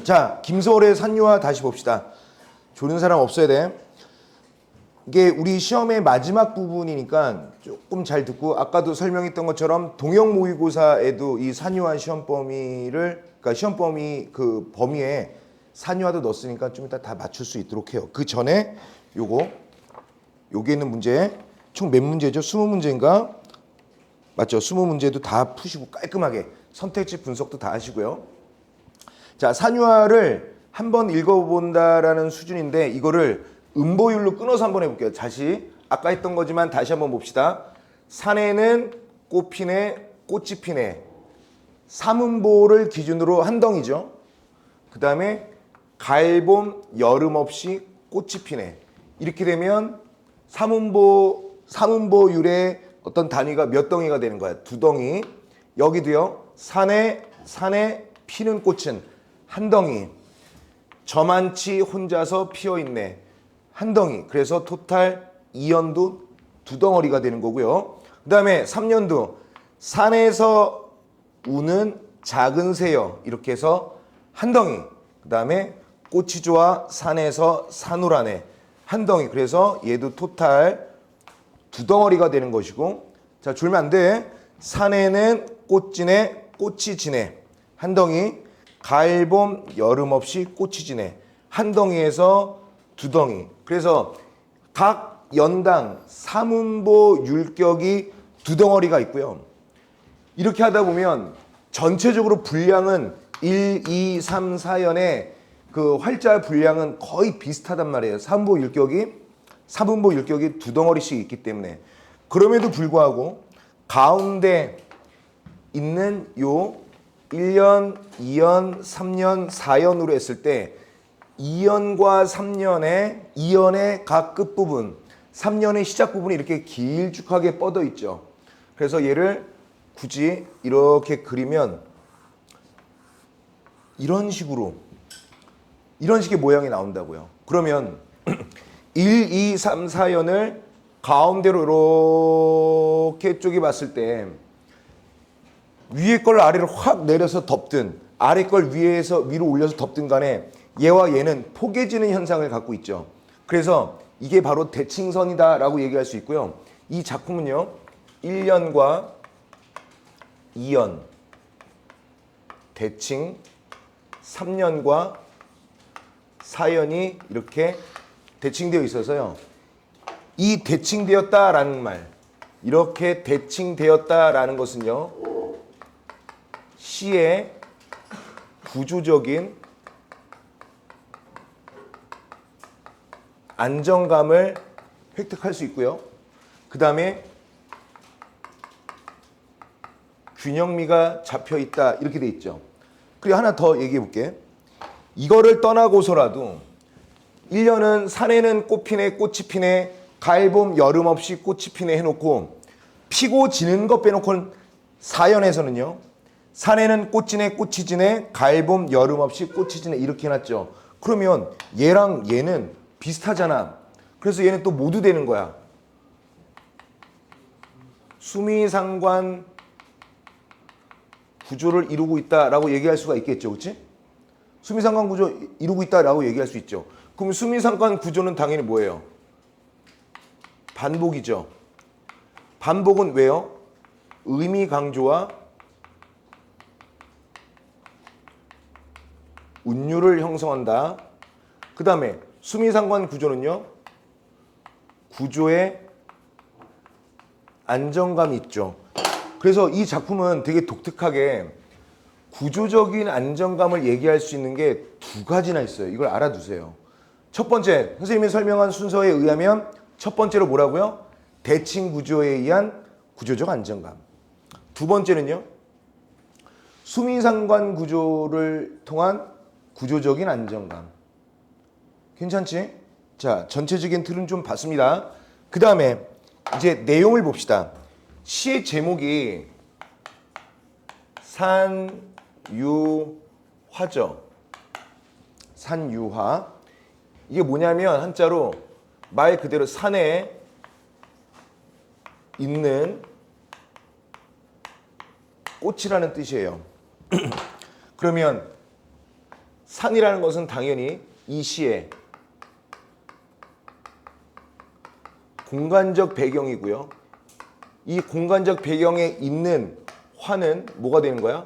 자, 김서울의 산유화 다시 봅시다. 조는 사람 없어야 돼. 이게 우리 시험의 마지막 부분이니까 조금 잘 듣고, 아까도 설명했던 것처럼 동형 모의고사에도 이 산유화 시험 범위를, 그러니까 시험 범위 그 범위에 산유화도 넣었으니까 좀 이따 다 맞출 수 있도록 해요. 그 전에 요게 있는 문제 총 몇 문제죠? 20문제인가? 맞죠? 20문제도 다 푸시고 깔끔하게 선택지 분석도 다 하시고요. 자, 산유화를 한번 읽어본다라는 수준인데 이거를 음보율로 끊어서 한번 해볼게요. 다시 아까 했던 거지만 다시 한번 봅시다. 산에는 꽃 피네, 꽃이 피네. 삼음보를 기준으로 한 덩이죠. 그 다음에 가을, 봄, 여름 없이 꽃이 피네. 이렇게 되면 삼음보율의 어떤 단위가 몇 덩이가 되는 거야? 두 덩이. 여기도요. 산에 피는 꽃은 한 덩이. 저만치 혼자서 피어있네. 한 덩이. 그래서 토탈 2연도 두 덩어리가 되는 거고요. 그 다음에 3년도 산에서 우는 작은 새여. 이렇게 해서 한 덩이. 그 다음에 꽃이 좋아 산에서 사누라네. 한 덩이. 그래서 얘도 토탈 두 덩어리가 되는 것이고, 자, 줄면 안 돼. 산에는 꽃지네, 꽃이 지네. 한 덩이. 가을, 봄, 여름 없이 꽃이 지네. 한 덩이에서 두 덩이. 그래서 각 연당 삼음보 율격이 두 덩어리가 있고요. 이렇게 하다 보면 전체적으로 분량은 1, 2, 3, 4연의 그 활자 분량은 거의 비슷하단 말이에요. 삼음보 율격이 두 덩어리씩 있기 때문에. 그럼에도 불구하고 가운데 있는 요 1년, 2년, 3년, 4년으로 했을 때 2년과 3년의 2년의 각 끝부분, 3년의 시작 부분이 이렇게 길쭉하게 뻗어 있죠. 그래서 얘를 굳이 이렇게 그리면 이런 식의 모양이 나온다고요. 그러면 1, 2, 3, 4년을 가운데로 이렇게 쪼개 봤을 때 위에 걸 아래로 확 내려서 덮든 아래 걸 위로 올려서 덮든 간에 얘와 얘는 포개지는 현상을 갖고 있죠. 그래서 이게 바로 대칭선이다 라고 얘기할 수 있고요. 이 작품은요 1년과 2년 대칭, 3년과 4년이 이렇게 대칭되어 있어서요. 이 대칭되었다라는 말, 이렇게 대칭되었다라는 것은요 시의 구조적인 안정감을 획득할 수 있고요. 그 다음에 균형미가 잡혀 있다 이렇게 돼 있죠. 그리고 하나 더 얘기해 볼게. 이거를 떠나고서라도 1년은 산에는 꽃 피네, 꽃이 피네, 가을, 봄, 여름 없이 꽃이 피네 해놓고 피고 지는 것 빼놓고는 4년에서는요. 산에는 꽃 지네, 꽃이 지네, 가을, 봄, 여름 없이 꽃이 지네 이렇게 해놨죠. 그러면 얘랑 얘는 비슷하잖아. 그래서 얘는 또 모두 되는 거야. 수미상관 구조를 이루고 있다라고 얘기할 수가 있겠죠. 그렇지? 수미상관 구조 이루고 있다라고 얘기할 수 있죠. 그럼 수미상관 구조는 당연히 뭐예요? 반복이죠. 반복은 왜요? 의미 강조와 운율을 형성한다. 그 다음에 수미상관 구조는요. 구조에 안정감이 있죠. 그래서 이 작품은 되게 독특하게 구조적인 안정감을 얘기할 수 있는 게 두 가지나 있어요. 이걸 알아두세요. 첫 번째, 선생님이 설명한 순서에 의하면 첫 번째로 뭐라고요? 대칭 구조에 의한 구조적 안정감. 두 번째는요. 수미상관 구조를 통한 구조적인 안정감. 괜찮지? 자, 전체적인 틀은 좀 봤습니다. 그 다음에 이제 내용을 봅시다. 시의 제목이 산유화죠. 산유화. 이게 뭐냐면 한자로 말 그대로 산에 있는 꽃이라는 뜻이에요. 그러면 산이라는 것은 당연히 이 시의 공간적 배경이고요. 이 공간적 배경에 있는 화는 뭐가 되는 거야?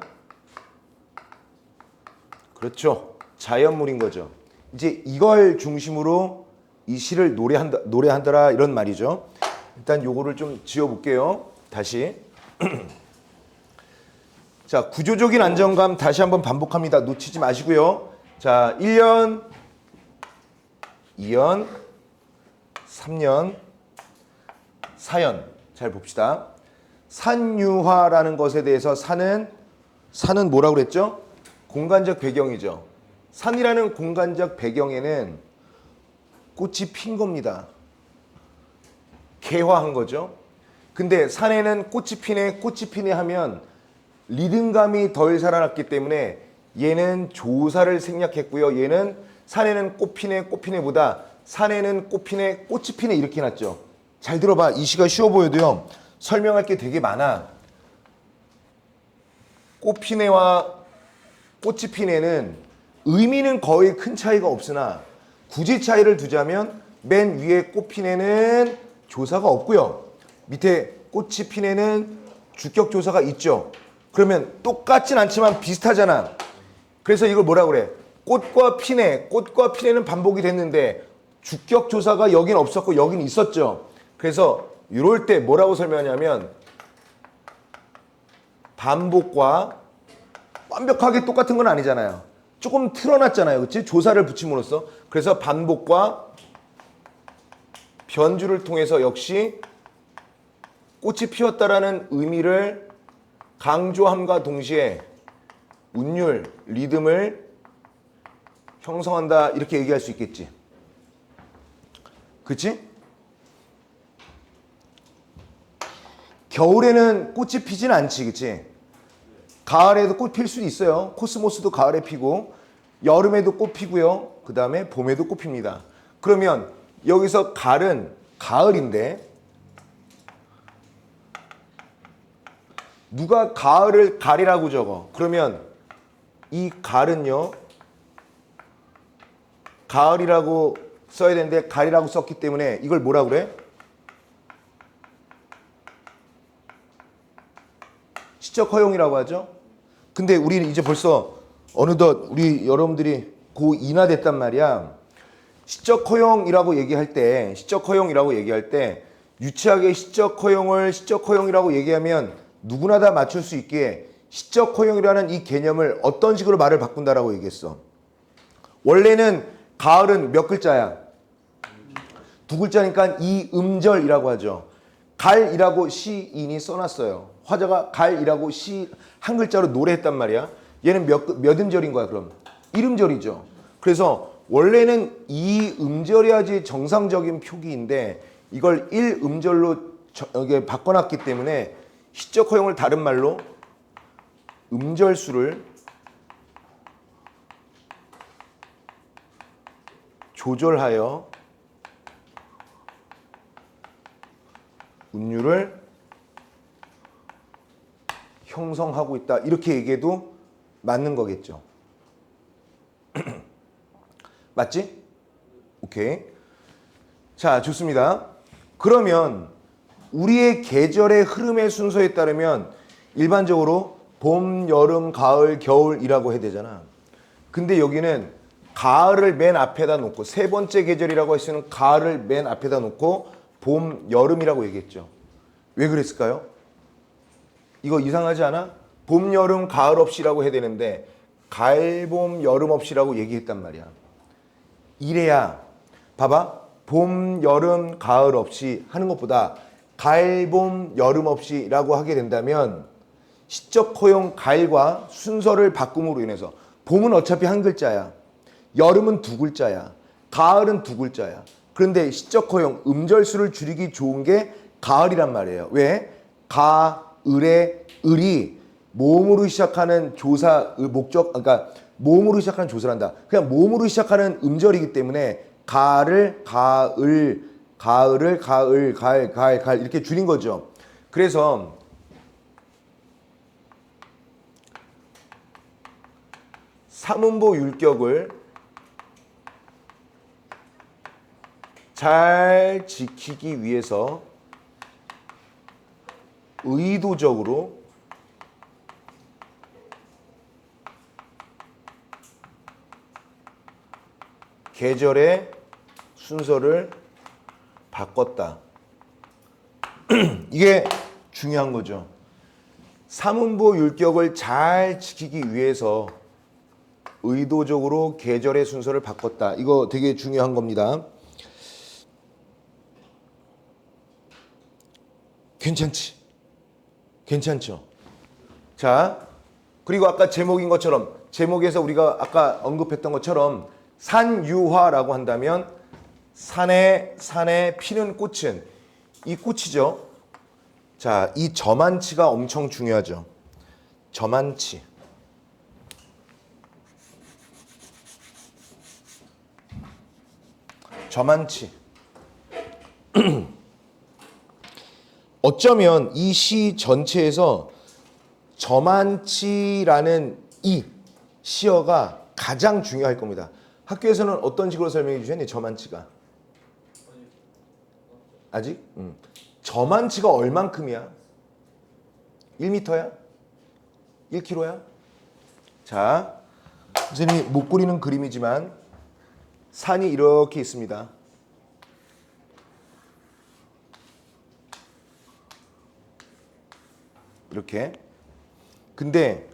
그렇죠. 자연물인 거죠. 이제 이걸 중심으로 이 시를 노래한다라 이런 말이죠. 일단 요거를 좀 지어볼게요. 다시. 자, 구조적인 안정감 다시 한번 반복합니다. 놓치지 마시고요. 자, 1년, 2년, 3년, 4년. 잘 봅시다. 산유화라는 것에 대해서 산은 뭐라고 그랬죠? 공간적 배경이죠. 산이라는 공간적 배경에는 꽃이 핀 겁니다. 개화한 거죠. 근데 산에는 꽃이 피네 하면 리듬감이 덜 살아났기 때문에 얘는 조사를 생략했고요. 얘는 산에는 꽃 피네 보다 산에는 꽃이 피네 이렇게 해놨죠. 잘 들어봐. 이 시가 쉬워 보여도요. 설명할 게 되게 많아. 꽃 피네와 꽃이 피네는 의미는 거의 큰 차이가 없으나 굳이 차이를 두자면 맨 위에 꽃 피네는 조사가 없고요. 밑에 꽃이 피네는 주격 조사가 있죠. 그러면 똑같진 않지만 비슷하잖아. 그래서 이걸 뭐라고 그래? 꽃과 피네는 반복이 됐는데 주격 조사가 여긴 없었고 여긴 있었죠. 그래서 이럴 때 뭐라고 설명하냐면 반복과 완벽하게 똑같은 건 아니잖아요. 조금 틀어놨잖아요. 그치? 조사를 붙임으로써. 그래서 반복과 변주를 통해서 역시 꽃이 피었다라는 의미를 강조함과 동시에 운율, 리듬을 형성한다 이렇게 얘기할 수 있겠지. 그치? 겨울에는 꽃이 피진 않지, 그치? 가을에도 꽃 필 수도 있어요. 코스모스도 가을에 피고 여름에도 꽃 피고요. 그 다음에 봄에도 꽃 핍니다. 그러면 여기서 가을은 가을인데 누가 가을을 가리라고 적어? 그러면 이 가을은요. 가을이라고 써야 되는데 가리라고 썼기 때문에 이걸 뭐라고 그래? 시적 허용이라고 하죠. 근데 우리는 이제 벌써 어느덧 우리 여러분들이 고2나 됐단 말이야. 시적 허용이라고 얘기할 때 유치하게 시적 허용이라고 얘기하면 누구나 다 맞출 수 있기에 시적 허용이라는 이 개념을 어떤 식으로 말을 바꾼다라고 얘기했어. 원래는 가을은 몇 글자야? 두 글자니까 이 음절이라고 하죠. 갈이라고 시인이 써놨어요. 화자가 갈이라고 한 글자로 노래했단 말이야. 얘는 몇 음절인 거야 그럼? 1음절이죠. 그래서 원래는 이 음절이야지 정상적인 표기인데 이걸 1음절로 바꿔놨기 때문에 시적 허용을 다른 말로 음절수를 조절하여 운율을 형성하고 있다. 이렇게 얘기해도 맞는 거겠죠. 맞지? 오케이. 자, 좋습니다. 그러면 우리의 계절의 흐름의 순서에 따르면 일반적으로 봄, 여름, 가을, 겨울이라고 해야 되잖아. 근데 여기는 가을을 맨 앞에다 놓고 세 번째 계절이라고 했으면 가을을 맨 앞에다 놓고 봄, 여름이라고 얘기했죠. 왜 그랬을까요? 이거 이상하지 않아? 봄, 여름, 가을 없이라고 해야 되는데 가을, 봄, 여름 없이라고 얘기했단 말이야. 이래야 봐봐. 봄, 여름, 가을 없이 하는 것보다 가을, 봄, 여름 없이라고 하게 된다면 시적 허용 가을과 순서를 바꿈으로 인해서 봄은 어차피 한 글자야. 여름은 두 글자야. 가을은 두 글자야. 그런데 시적 허용 음절수를 줄이기 좋은 게 가을이란 말이에요. 왜? 가을의 을이 모음으로 시작하는 조사 목적 그러니까 모음으로 시작하는 조사란다. 그냥 모음으로 시작하는 음절이기 때문에 가을 이렇게 줄인 거죠. 그래서 사문보 율격을 잘 지키기 위해서 의도적으로 계절의 순서를 바꿨다. 이게 중요한 거죠. 사문보 율격을 잘 지키기 위해서 의도적으로 계절의 순서를 바꿨다. 이거 되게 중요한 겁니다. 괜찮지? 괜찮죠? 자, 그리고 아까 제목인 것처럼, 제목에서 우리가 아까 언급했던 것처럼 산유화라고 한다면 산에 피는 꽃은 이 꽃이죠. 자, 이 저만치가 엄청 중요하죠. 저만치. 저만치. 어쩌면 이 시 전체에서 저만치라는 이 시어가 가장 중요할 겁니다. 학교에서는 어떤 식으로 설명해 주셨니? 저만치가. 아직? 저만치가 얼만큼이야? 1m야? 1kg야? 자, 선생님이 못 그리는 그림이지만 산이 이렇게 있습니다. 이렇게. 근데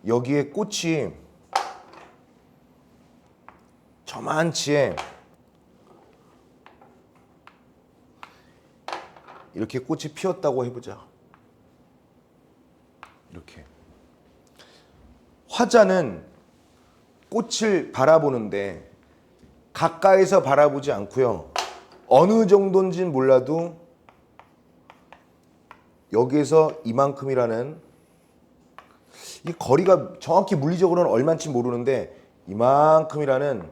여기에 꽃이 저만치에 이렇게 꽃이 피었다고 해보자. 이렇게. 화자는 꽃을 바라보는데 가까이서 바라보지 않고요. 어느 정도인지는 몰라도 여기에서 이만큼이라는 이 거리가 정확히 물리적으로는 얼마인지 모르는데 이만큼이라는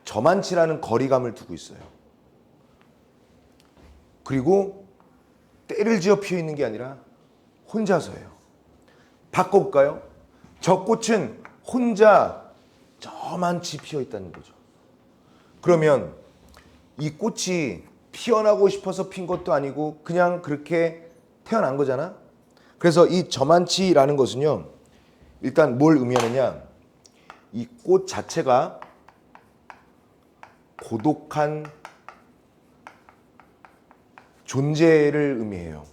저만치라는 거리감을 두고 있어요. 그리고 때를 지어 피어 있는 게 아니라 혼자서예요. 바꿔볼까요? 저 꽃은 혼자 저만치 피어 있다는 거죠. 그러면 이 꽃이 피어나고 싶어서 핀 것도 아니고 그냥 그렇게 태어난 거잖아. 그래서 이 저만치라는 것은요, 일단 뭘 의미하느냐, 이 꽃 자체가 고독한 존재를 의미해요.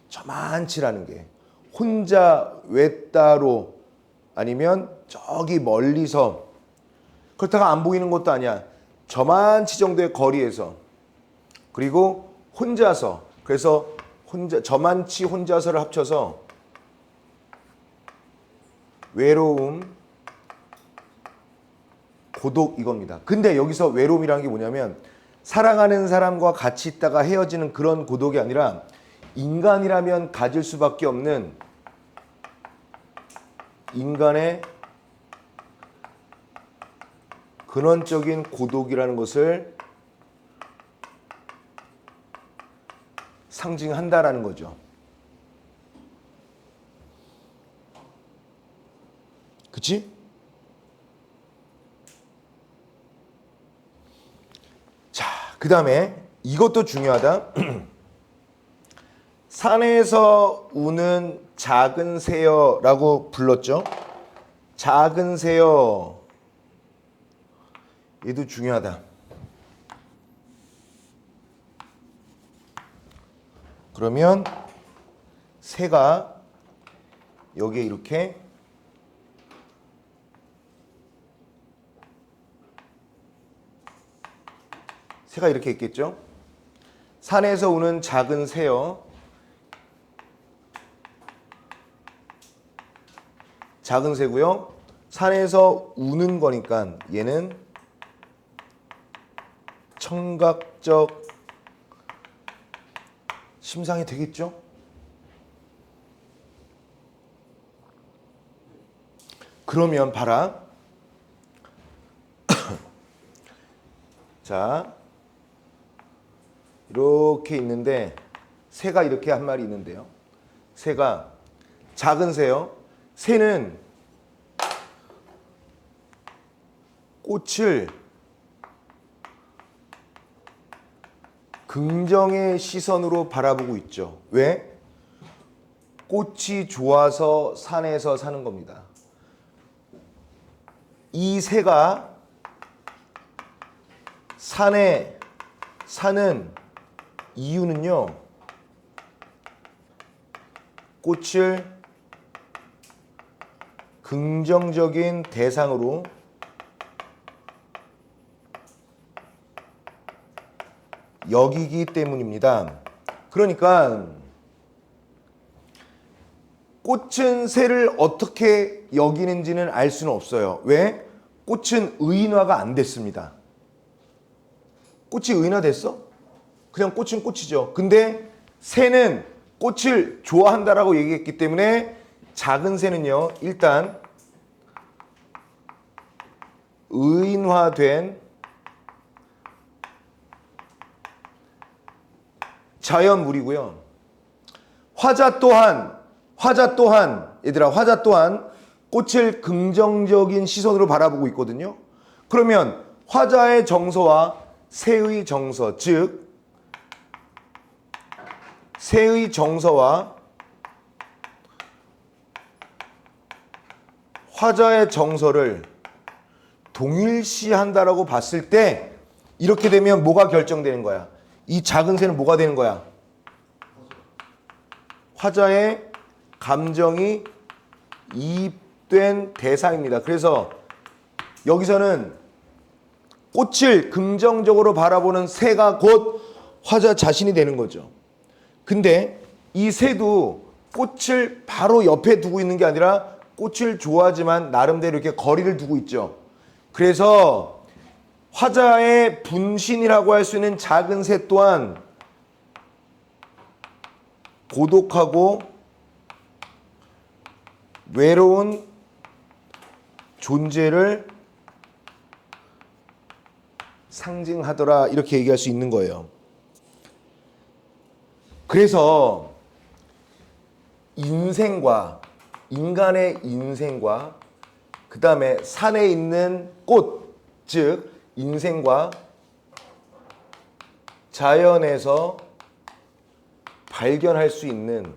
저만치라는 게 혼자 외따로 아니면 저기 멀리서, 그렇다가 안 보이는 것도 아니야. 저만치 정도의 거리에서, 그리고 혼자서, 그래서 저만치 혼자서를 합쳐서 외로움, 고독 이겁니다. 근데 여기서 외로움이라는 게 뭐냐면 사랑하는 사람과 같이 있다가 헤어지는 그런 고독이 아니라 인간이라면 가질 수밖에 없는 인간의 근원적인 고독이라는 것을 상징한다라는 거죠. 그치? 자, 그 다음에 이것도 중요하다. 산에서 우는 작은 새여라고 불렀죠. 작은 새여. 얘도 중요하다. 그러면 새가 여기에 이렇게 새가 이렇게 있겠죠. 산에서 우는 작은 새여. 작은 새고요. 산에서 우는 거니까 얘는 청각적 심상이 되겠죠. 그러면 봐라. 자, 이렇게 있는데 새가 이렇게 한 마리 있는데요. 새가 작은 새요. 새는 꽃을 긍정의 시선으로 바라보고 있죠. 왜? 꽃이 좋아서 산에서 사는 겁니다. 이 새가 산에 사는 이유는요, 꽃을 긍정적인 대상으로 여기기 때문입니다. 그러니까 꽃은 새를 어떻게 여기는지는 알 수는 없어요. 왜? 꽃은 의인화가 안 됐습니다. 꽃이 의인화됐어? 그냥 꽃은 꽃이죠. 근데 새는 꽃을 좋아한다라고 얘기했기 때문에 작은 새는요, 일단 의인화된 자연물이고요. 화자 또한 얘들아, 화자 또한 꽃을 긍정적인 시선으로 바라보고 있거든요. 그러면 화자의 정서와 새의 정서, 즉 새의 정서와 화자의 정서를 동일시한다라고 봤을 때 이렇게 되면 뭐가 결정되는 거야? 이 작은 새는 뭐가 되는 거야? 화자의 감정이 이입된 대상입니다. 그래서 여기서는 꽃을 긍정적으로 바라보는 새가 곧 화자 자신이 되는 거죠. 근데 이 새도 꽃을 바로 옆에 두고 있는 게 아니라 꽃을 좋아하지만 나름대로 이렇게 거리를 두고 있죠. 그래서 화자의 분신이라고 할 수 있는 작은 새 또한 고독하고 외로운 존재를 상징하더라, 이렇게 얘기할 수 있는 거예요. 그래서 인간의 인생과 그 다음에 산에 있는 꽃, 즉 인생과 자연에서 발견할 수 있는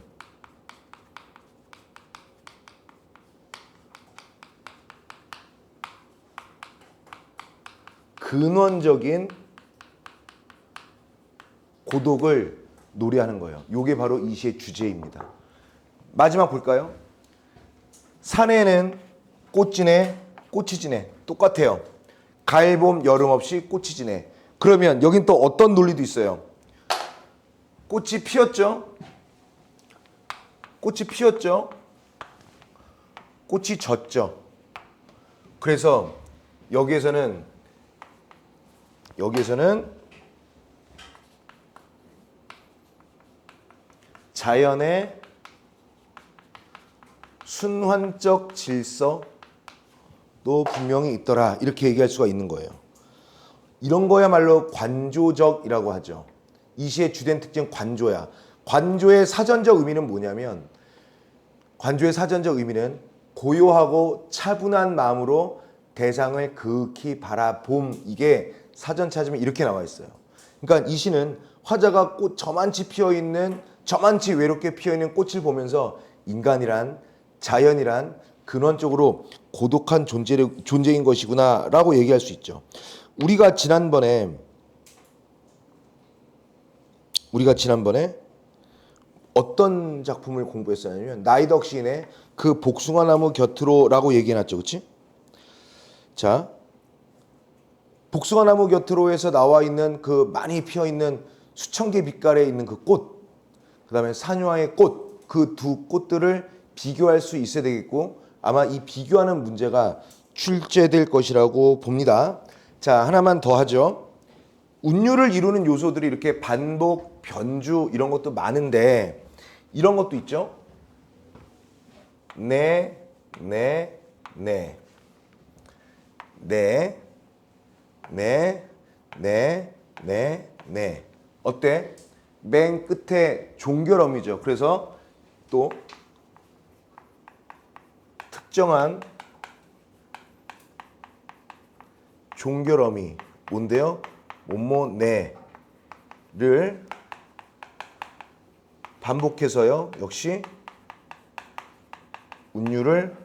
근원적인 고독을 노래하는 거예요. 이게 바로 이 시의 주제입니다. 마지막 볼까요? 산에는 꽃 지네, 꽃이 지네. 똑같아요. 가을, 봄, 여름 없이 꽃이 지네. 그러면 여긴 또 어떤 논리도 있어요. 꽃이 피었죠? 꽃이 피었죠? 꽃이 졌죠? 그래서 여기에서는 자연의 순환적 질서도 분명히 있더라, 이렇게 얘기할 수가 있는 거예요. 이런 거야말로 관조적이라고 하죠. 이 시의 주된 특징 관조야. 관조의 사전적 의미는 뭐냐면, 관조의 사전적 의미는 고요하고 차분한 마음으로 대상을 극히 바라봄, 이게 사전 찾으면 이렇게 나와 있어요. 그러니까 이 시는 화자가 꽃 저만치 피어있는, 저만치 외롭게 피어있는 꽃을 보면서 인간이란, 자연이란 근원적으로 고독한 존재인 것이구나 라고 얘기할 수 있죠. 우리가 지난번에 어떤 작품을 공부했었냐면 나이덕 시인의 그 복숭아나무 곁으로라고 얘기해놨죠. 그치? 자, 복숭아나무 곁으로에서 나와 있는 그 많이 피어있는 수천 개 빛깔에 있는 그 꽃, 그 다음에 산유화의 꽃, 그 두 꽃들을 비교할 수 있어야 되겠고, 아마 이 비교하는 문제가 출제될 것이라고 봅니다. 자, 하나만 더 하죠. 운율을 이루는 요소들이 이렇게 반복, 변주 이런 것도 많은데 이런 것도 있죠. 네. 어때? 맨 끝에 종결음이죠. 그래서 또 특정한 종결어미 뭔데요? 뭐뭐네를 반복해서요. 역시 운율을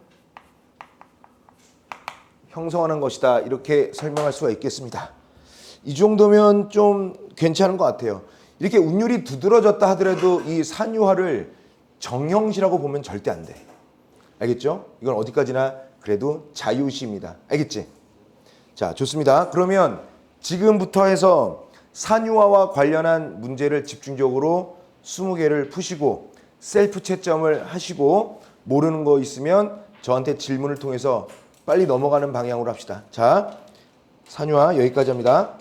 형성하는 것이다. 이렇게 설명할 수가 있겠습니다. 이 정도면 좀 괜찮은 것 같아요. 이렇게 운율이 두드러졌다 하더라도 이 산유화를 정형시라고 보면 절대 안 돼. 알겠죠? 이건 어디까지나 그래도 자유시입니다. 알겠지? 자, 좋습니다. 그러면 지금부터 해서 산유화와 관련한 문제를 집중적으로 20개를 푸시고 셀프 채점을 하시고 모르는 거 있으면 저한테 질문을 통해서 빨리 넘어가는 방향으로 합시다. 자, 산유화 여기까지 합니다.